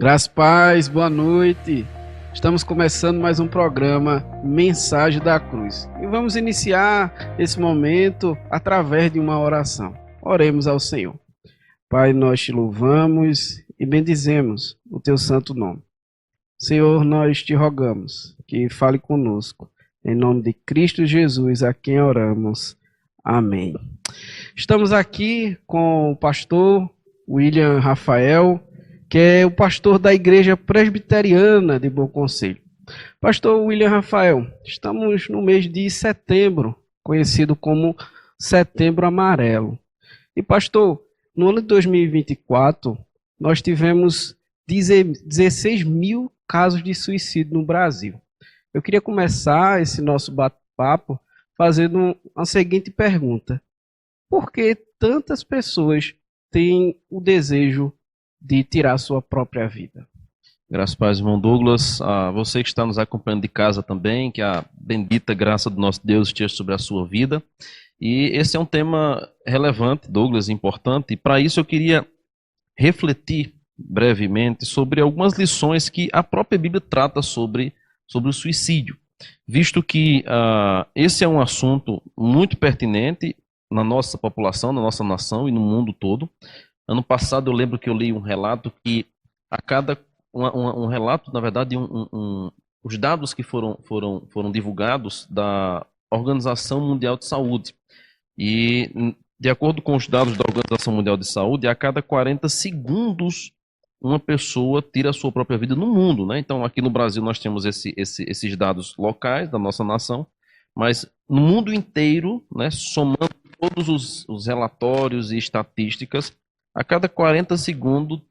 Graças e paz, boa noite. Estamos começando mais um programa Mensagem da Cruz. E vamos iniciar esse momento através de uma oração. Oremos ao Senhor. Pai, nós te louvamos e bendizemos o teu santo nome. Senhor, nós te rogamos que fale conosco. Em nome de Cristo Jesus, a quem oramos. Amém. Estamos aqui com o pastor William Rafael, que é o pastor da Igreja Presbiteriana de Bom Conselho. Pastor William Rafael, estamos no mês de setembro, conhecido como Setembro Amarelo. E pastor, no ano de 2024, nós tivemos 16 mil casos de suicídio no Brasil. Eu queria começar esse nosso bate-papo fazendo a seguinte pergunta: por que tantas pessoas têm o desejo de tirar sua própria vida? Graças a Deus, irmão Douglas, a você que está nos acompanhando de casa também, que a bendita graça do nosso Deus esteja sobre a sua vida. E esse é um tema relevante, Douglas, importante, e para isso eu queria refletir brevemente sobre algumas lições que a própria Bíblia trata sobre o suicídio, visto que esse é um assunto muito pertinente na nossa população, na nossa nação e no mundo todo. Ano passado eu lembro que eu li um relato que a cada um relato, na verdade, os dados que foram divulgados da Organização Mundial de Saúde. E de acordo com os dados da Organização Mundial de Saúde, a cada 40 segundos uma pessoa tira a sua própria vida no mundo, né? Então aqui no Brasil nós temos esses dados locais da nossa nação, mas no mundo inteiro, né, somando todos os relatórios e estatísticas, a cada 40 segundos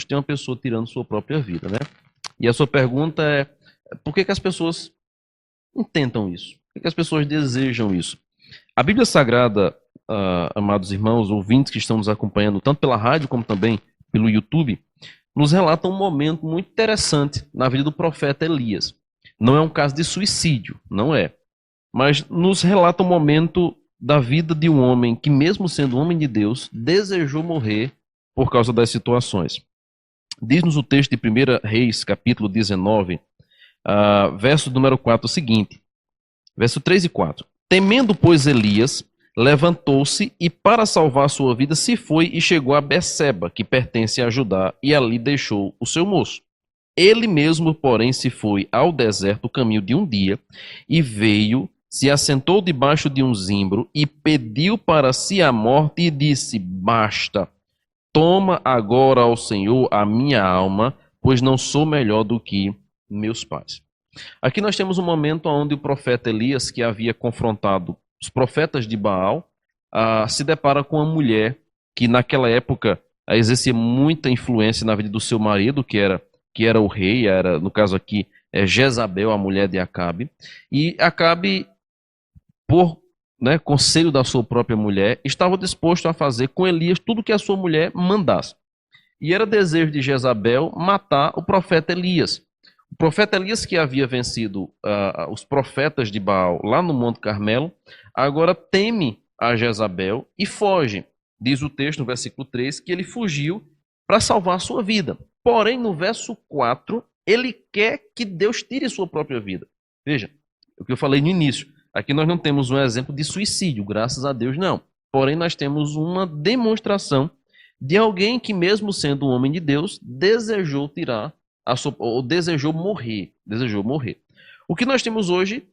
tem uma pessoa tirando sua própria vida, né? E a sua pergunta é: por que as pessoas intentam isso? Por que as pessoas desejam isso? A Bíblia Sagrada, amados irmãos, ouvintes que estão nos acompanhando, tanto pela rádio como também pelo YouTube, nos relata um momento muito interessante na vida do profeta Elias. Não é um caso de suicídio, não é. Mas nos relata um momento da vida de um homem que, mesmo sendo homem de Deus, desejou morrer por causa das situações. Diz-nos o texto de 1 Reis, capítulo 19, verso número 4, o seguinte, verso 3 e 4. Temendo, pois, Elias, levantou-se e, para salvar sua vida, se foi e chegou a Berseba, que pertence a Judá, e ali deixou o seu moço. Ele mesmo, porém, se foi ao deserto o caminho de um dia, e veio, se assentou debaixo de um zimbro, e pediu para si a morte, e disse: basta, toma agora ao Senhor a minha alma, pois não sou melhor do que meus pais. Aqui nós temos um momento onde o profeta Elias, que havia confrontado os profetas de Baal, se depara com uma mulher que naquela época exercia muita influência na vida do seu marido, que era o rei, no caso aqui Jezabel, a mulher de Acabe, e Acabe, por conselho da sua própria mulher, estava disposto a fazer com Elias tudo que a sua mulher mandasse. E era desejo de Jezabel matar o profeta Elias. O profeta Elias, que havia vencido os profetas de Baal lá no Monte Carmelo, agora teme a Jezabel e foge. Diz o texto no versículo 3 que ele fugiu para salvar a sua vida. Porém, no verso 4, ele quer que Deus tire sua própria vida. Veja, o que eu falei no início. Aqui nós não temos um exemplo de suicídio, graças a Deus não. Porém, nós temos uma demonstração de alguém que, mesmo sendo um homem de Deus, desejou tirar ou desejou morrer. O que nós temos hoje,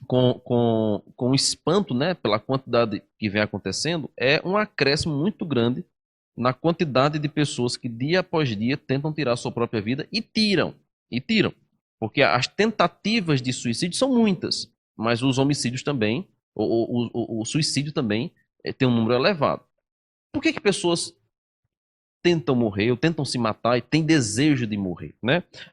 com espanto, pela quantidade que vem acontecendo, é um acréscimo muito grande na quantidade de pessoas que dia após dia tentam tirar sua própria vida e tiram. Porque as tentativas de suicídio são muitas, mas os homicídios também, o suicídio também tem um número elevado. Por que pessoas tentam morrer, ou tentam se matar e têm desejo de morrer,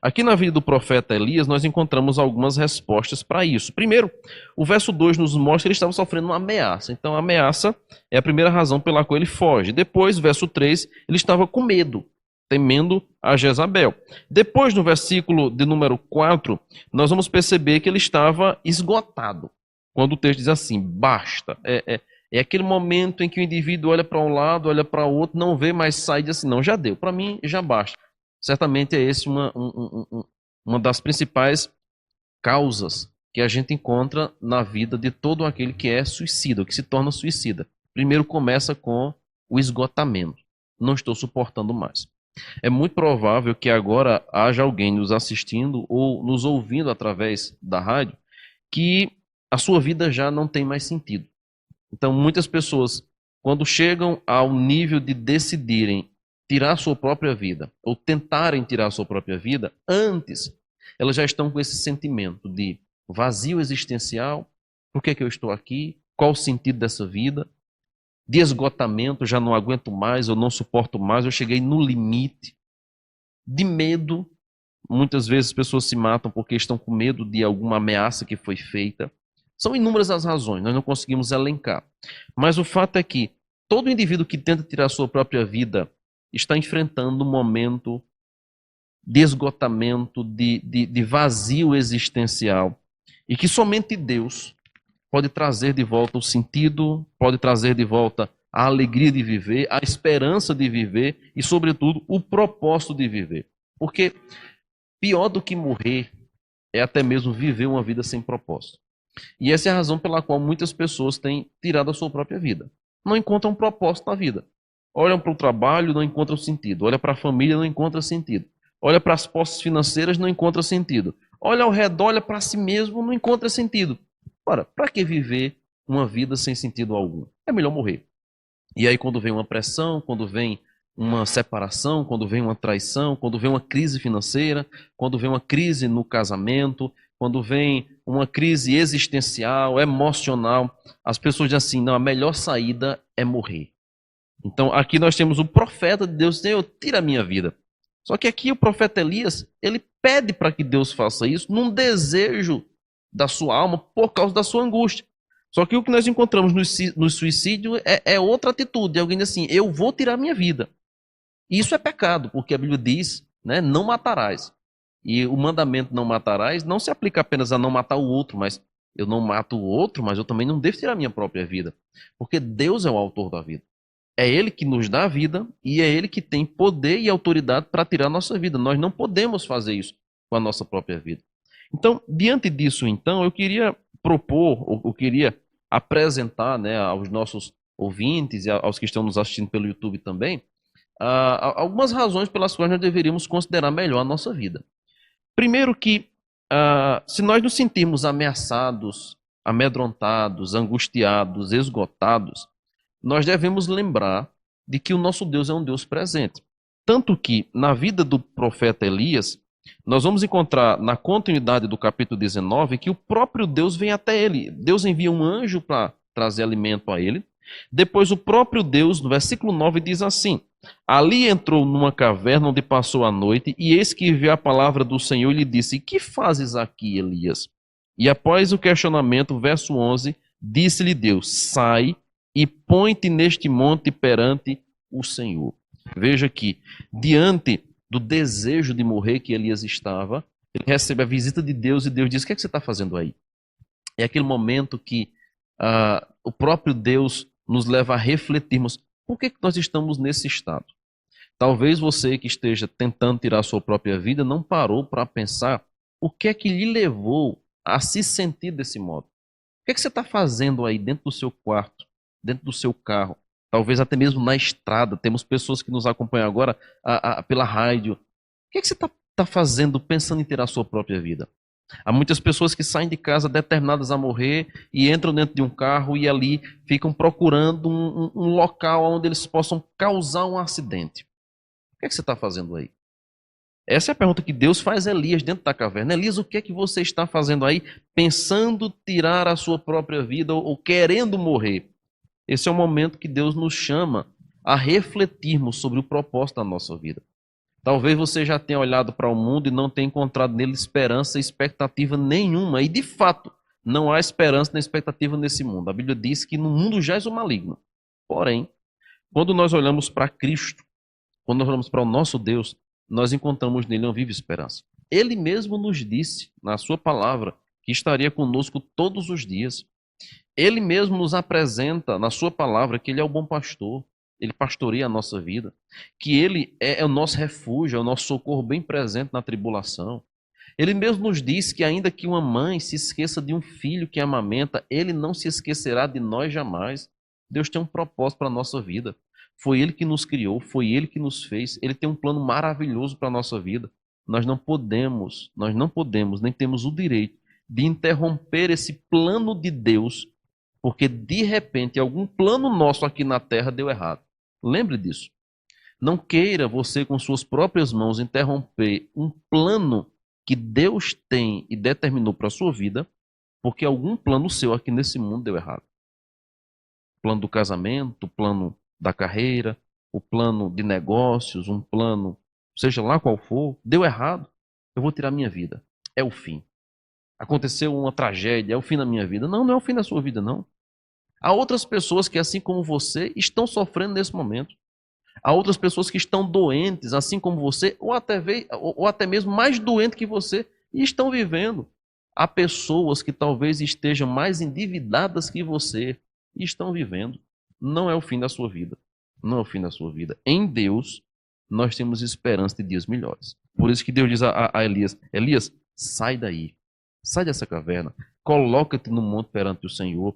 Aqui na vida do profeta Elias, nós encontramos algumas respostas para isso. Primeiro, o verso 2 nos mostra que ele estava sofrendo uma ameaça. Então, a ameaça é a primeira razão pela qual ele foge. Depois, verso 3, ele estava com medo, temendo a Jezabel. Depois, no versículo de número 4, nós vamos perceber que ele estava esgotado. Quando o texto diz assim, basta, É aquele momento em que o indivíduo olha para um lado, olha para o outro, não vê mais saída, assim, não, já deu, para mim já basta. Certamente é esse uma das principais causas que a gente encontra na vida de todo aquele que é suicida, ou que se torna suicida. Primeiro começa com o esgotamento. Não estou suportando mais. É muito provável que agora haja alguém nos assistindo ou nos ouvindo através da rádio que a sua vida já não tem mais sentido. Então, muitas pessoas, quando chegam ao nível de decidirem tirar a sua própria vida, ou tentarem tirar a sua própria vida, antes, elas já estão com esse sentimento de vazio existencial. Por que eu estou aqui? Qual o sentido dessa vida? De esgotamento, já não aguento mais, eu não suporto mais, eu cheguei no limite. De medo, muitas vezes as pessoas se matam porque estão com medo de alguma ameaça que foi feita. São inúmeras as razões, nós não conseguimos elencar. Mas o fato é que todo indivíduo que tenta tirar a sua própria vida está enfrentando um momento de esgotamento, de vazio existencial. E que somente Deus pode trazer de volta o sentido, pode trazer de volta a alegria de viver, a esperança de viver e, sobretudo, o propósito de viver. Porque pior do que morrer é até mesmo viver uma vida sem propósito. E essa é a razão pela qual muitas pessoas têm tirado a sua própria vida. Não encontram propósito na vida. Olham para o trabalho, não encontram sentido. Olham para a família, não encontram sentido. Olha para as posses financeiras, não encontra sentido. Olha ao redor, olha para si mesmo, não encontra sentido. Ora, para que viver uma vida sem sentido algum? É melhor morrer. E aí quando vem uma pressão, quando vem uma separação, quando vem uma traição, quando vem uma crise financeira, quando vem uma crise no casamento, quando vem uma crise existencial, emocional, as pessoas dizem assim, não, a melhor saída é morrer. Então aqui nós temos o profeta de Deus, Senhor, tira a minha vida. Só que aqui o profeta Elias, ele pede para que Deus faça isso num desejo da sua alma por causa da sua angústia. Só que o que nós encontramos no suicídio é outra atitude. Alguém diz assim, eu vou tirar minha vida. Isso é pecado, porque a Bíblia diz, né, não matarás. E o mandamento não matarás não se aplica apenas a não matar o outro, mas eu não mato o outro, mas eu também não devo tirar minha própria vida. Porque Deus é o autor da vida. É Ele que nos dá a vida e é Ele que tem poder e autoridade para tirar a nossa vida. Nós não podemos fazer isso com a nossa própria vida. Então, diante disso, então, eu queria propor, eu queria apresentar, né, aos nossos ouvintes e aos que estão nos assistindo pelo YouTube também, algumas razões pelas quais nós deveríamos considerar melhor a nossa vida. Primeiro que, se nós nos sentirmos ameaçados, amedrontados, angustiados, esgotados, nós devemos lembrar de que o nosso Deus é um Deus presente. Tanto que, na vida do profeta Elias, nós vamos encontrar na continuidade do capítulo 19 que o próprio Deus vem até ele. Deus envia um anjo para trazer alimento a ele. Depois o próprio Deus, no versículo 9, diz assim, ali entrou numa caverna onde passou a noite e eis que veio a palavra do Senhor e lhe disse, que fazes aqui, Elias? E após o questionamento, verso 11, disse-lhe Deus, sai e põe-te neste monte perante o Senhor. Veja que, diante do desejo de morrer que Elias estava, ele recebe a visita de Deus e Deus diz, o que é que você está fazendo aí? É aquele momento que o próprio Deus nos leva a refletirmos, por que nós estamos nesse estado? Talvez você que esteja tentando tirar a sua própria vida não parou para pensar o que é que lhe levou a se sentir desse modo. O que é que você está fazendo aí dentro do seu quarto, dentro do seu carro? Talvez até mesmo na estrada. Temos pessoas que nos acompanham agora pela rádio. O que é que você está fazendo pensando em tirar a sua própria vida? Há muitas pessoas que saem de casa determinadas a morrer e entram dentro de um carro e ali ficam procurando um local onde eles possam causar um acidente. O que é que você está fazendo aí? Essa é a pergunta que Deus faz a Elias dentro da caverna. Elias, o que é que você está fazendo aí pensando tirar a sua própria vida ou querendo morrer? Esse é o momento que Deus nos chama a refletirmos sobre o propósito da nossa vida. Talvez você já tenha olhado para o mundo e não tenha encontrado nele esperança e expectativa nenhuma. E, de fato, não há esperança nem expectativa nesse mundo. A Bíblia diz que no mundo jaz o maligno. Porém, quando nós olhamos para Cristo, quando nós olhamos para o nosso Deus, nós encontramos nele uma viva esperança. Ele mesmo nos disse, na sua palavra, que estaria conosco todos os dias. Ele mesmo nos apresenta, na sua palavra, que ele é o bom pastor. Ele pastoreia a nossa vida, que Ele é o nosso refúgio, é o nosso socorro bem presente na tribulação. Ele mesmo nos diz que ainda que uma mãe se esqueça de um filho que amamenta, Ele não se esquecerá de nós jamais. Deus tem um propósito para a nossa vida. Foi Ele que nos criou, foi Ele que nos fez. Ele tem um plano maravilhoso para a nossa vida. Nós não podemos, nem temos o direito de interromper esse plano de Deus, porque de repente algum plano nosso aqui na terra deu errado. Lembre disso. Não queira você com suas próprias mãos interromper um plano que Deus tem e determinou para a sua vida, porque algum plano seu aqui nesse mundo deu errado. O plano do casamento, o plano da carreira, o plano de negócios, um plano, seja lá qual for, deu errado, eu vou tirar minha vida. É o fim. Aconteceu uma tragédia, é o fim da minha vida. Não, não é o fim da sua vida, não. Há outras pessoas que, assim como você, estão sofrendo nesse momento. Há outras pessoas que estão doentes, assim como você, ou até mesmo mais doentes que você, e estão vivendo. Há pessoas que talvez estejam mais endividadas que você, e estão vivendo. Não é o fim da sua vida. Não é o fim da sua vida. Em Deus, nós temos esperança de dias melhores. Por isso que Deus diz a Elias, Elias, sai daí. Sai dessa caverna. Coloca-te no monte perante o Senhor.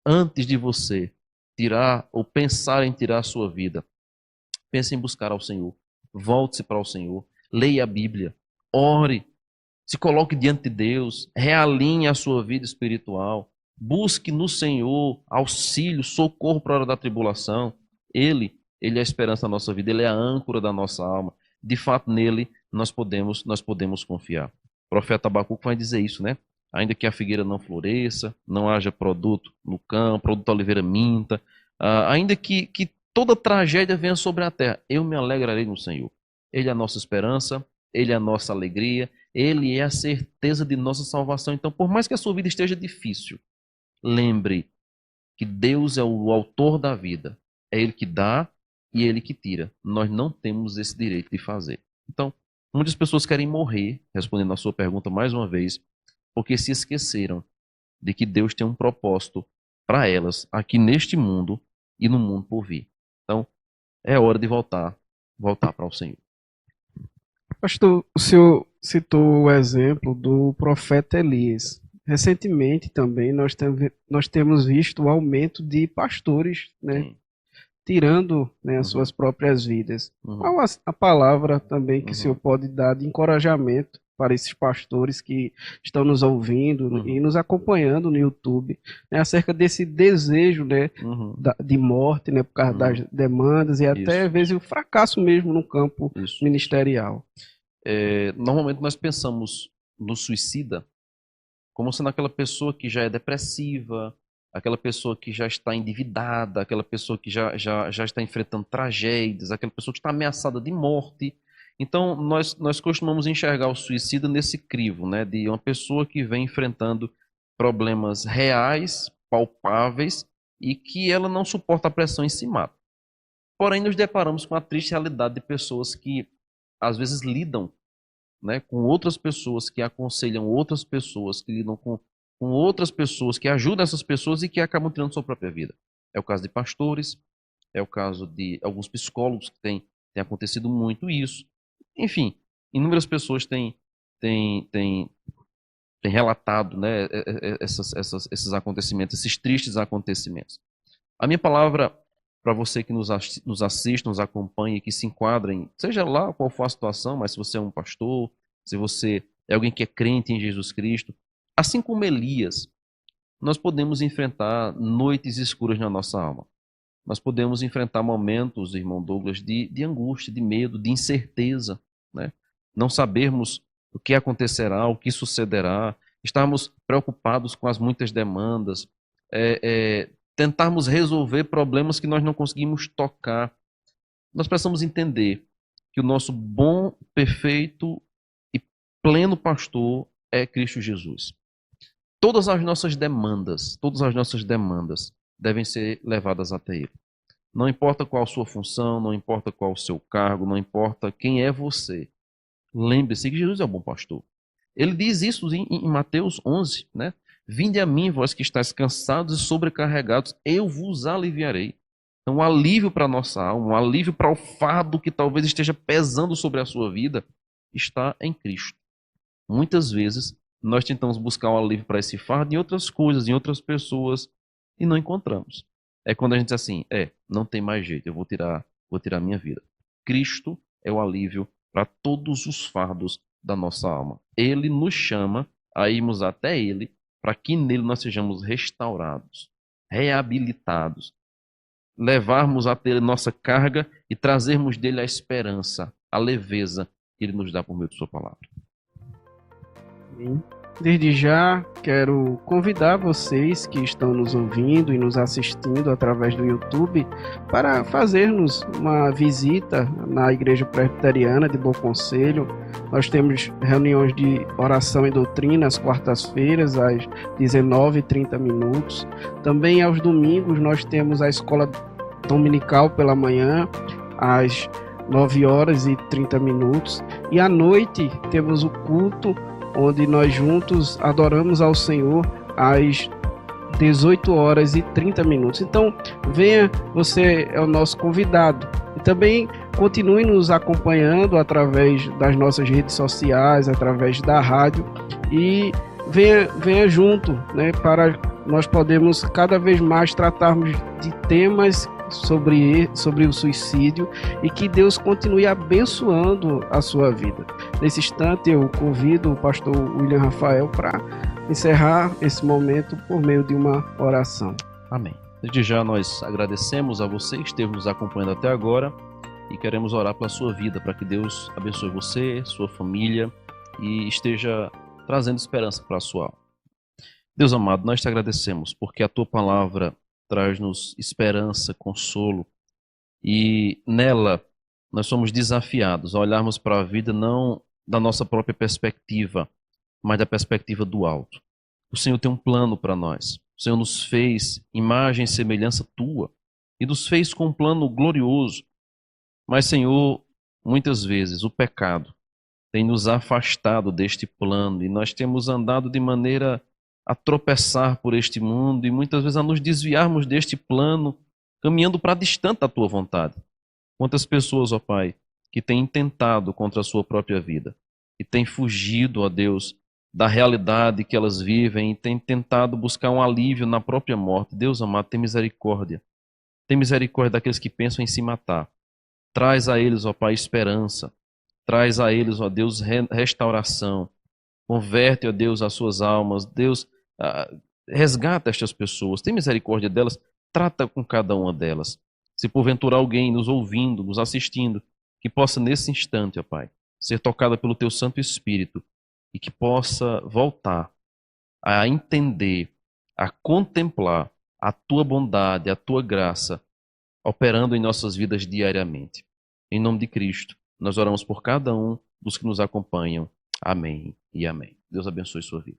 Antes de você tirar ou pensar em tirar a sua vida, pense em buscar ao Senhor. Volte-se para o Senhor. Leia a Bíblia. Ore. Se coloque diante de Deus. Realinhe a sua vida espiritual. Busque no Senhor auxílio, socorro para a hora da tribulação. Ele é a esperança da nossa vida. Ele é a âncora da nossa alma. De fato, nele nós podemos confiar. O profeta Abacuque vai dizer isso, né? Ainda que a figueira não floresça, não haja produto no campo, produto da oliveira minta, ainda que toda tragédia venha sobre a terra, eu me alegrarei no Senhor. Ele é a nossa esperança, Ele é a nossa alegria, Ele é a certeza de nossa salvação. Então, por mais que a sua vida esteja difícil, lembre que Deus é o autor da vida. É Ele que dá e é Ele que tira. Nós não temos esse direito de fazer. Então, muitas pessoas querem morrer, respondendo a sua pergunta mais uma vez, porque se esqueceram de que Deus tem um propósito para elas aqui neste mundo e no mundo por vir. Então, é hora de voltar para o Senhor. Pastor, o senhor citou o exemplo do profeta Elias. Recentemente também nós temos visto o aumento de pastores, né, Sim. tirando, né, as suas próprias vidas. Qual a palavra também que o senhor pode dar de encorajamento para esses pastores que estão nos ouvindo e nos acompanhando no YouTube, né, acerca desse desejo, né, de morte, né, por causa das demandas e até, às vezes, o fracasso mesmo no campo ministerial? Normalmente nós pensamos no suicida como sendo aquela pessoa que já é depressiva, aquela pessoa que já está endividada, aquela pessoa que já está enfrentando tragédias, aquela pessoa que está ameaçada de morte. Então, nós costumamos enxergar o suicida nesse crivo, né, de uma pessoa que vem enfrentando problemas reais, palpáveis, e que ela não suporta a pressão e se mata. Porém, nos deparamos com a triste realidade de pessoas que, às vezes, lidam, né, com outras pessoas, que aconselham outras pessoas, que lidam com outras pessoas, que ajudam essas pessoas e que acabam tirando sua própria vida. É o caso de pastores, é o caso de alguns psicólogos que tem acontecido muito isso. Enfim, inúmeras pessoas têm relatado, né, esses acontecimentos, esses tristes acontecimentos. A minha palavra para você que nos assiste, nos acompanha, que se enquadra seja lá qual for a situação, mas se você é um pastor, se você é alguém que é crente em Jesus Cristo, assim como Elias, nós podemos enfrentar noites escuras na nossa alma. Nós podemos enfrentar momentos, irmão Douglas, de angústia, de medo, de incerteza, né? Não sabermos o que acontecerá, o que sucederá, estarmos preocupados com as muitas demandas, tentarmos resolver problemas que nós não conseguimos tocar. Nós precisamos entender que o nosso bom, perfeito e pleno pastor é Cristo Jesus. Todas as nossas demandas devem ser levadas até Ele. Não importa qual a sua função, não importa qual o seu cargo, não importa quem é você. Lembre-se que Jesus é o bom pastor. Ele diz isso em Mateus 11, né? Vinde a mim, vós que estáis cansados e sobrecarregados, eu vos aliviarei. Então, um alívio para a nossa alma, um alívio para o fardo que talvez esteja pesando sobre a sua vida, está em Cristo. Muitas vezes, nós tentamos buscar um alívio para esse fardo em outras coisas, em outras pessoas, e não encontramos. É quando a gente diz assim, não tem mais jeito, eu vou tirar a minha vida. Cristo é o alívio para todos os fardos da nossa alma. Ele nos chama a irmos até Ele, para que nele nós sejamos restaurados, reabilitados, levarmos a ter nossa carga e trazermos dele a esperança, a leveza que ele nos dá por meio de sua palavra. Desde já, quero convidar vocês que estão nos ouvindo e nos assistindo através do YouTube para fazermos uma visita na Igreja Presbiteriana de Bom Conselho. Nós temos reuniões de oração e doutrina às quartas-feiras, às 19h30. Também aos domingos nós temos a escola dominical pela manhã, às 9h30. E à noite temos o culto, onde nós juntos adoramos ao Senhor às 18h30. Então, venha, você é o nosso convidado. E também continue nos acompanhando através das nossas redes sociais, através da rádio, e venha junto, né, para nós podermos cada vez mais tratarmos de temas sobre o suicídio e que Deus continue abençoando a sua vida. Nesse instante, eu convido o pastor William Rafael para encerrar esse momento por meio de uma oração. Amém. Desde já nós agradecemos a você que esteve nos acompanhando até agora e queremos orar pela sua vida, para que Deus abençoe você, sua família e esteja trazendo esperança para a sua alma. Deus amado, nós te agradecemos porque a tua palavra traz-nos esperança, consolo, e nela nós somos desafiados a olharmos para a vida não da nossa própria perspectiva, mas da perspectiva do alto. O Senhor tem um plano para nós. O Senhor nos fez imagem e semelhança tua e nos fez com um plano glorioso. Mas, Senhor, muitas vezes o pecado tem nos afastado deste plano e nós temos andado de maneira a tropeçar por este mundo e muitas vezes a nos desviarmos deste plano, caminhando para distante da tua vontade. Quantas pessoas, ó Pai, que têm tentado contra a sua própria vida e têm fugido, ó Deus, da realidade que elas vivem e têm tentado buscar um alívio na própria morte. Deus amado, tem misericórdia. Tem misericórdia daqueles que pensam em se matar. Traz a eles, ó Pai, esperança. Traz a eles, ó Deus, restauração. Converte, ó Deus, as suas almas. Deus, resgata estas pessoas. Tem misericórdia delas. Trata com cada uma delas. Se porventura alguém nos ouvindo, nos assistindo, que possa nesse instante, ó Pai, ser tocada pelo Teu Santo Espírito e que possa voltar a entender, a contemplar a Tua bondade, a Tua graça, operando em nossas vidas diariamente. Em nome de Cristo, nós oramos por cada um dos que nos acompanham. Amém e amém. Deus abençoe sua vida.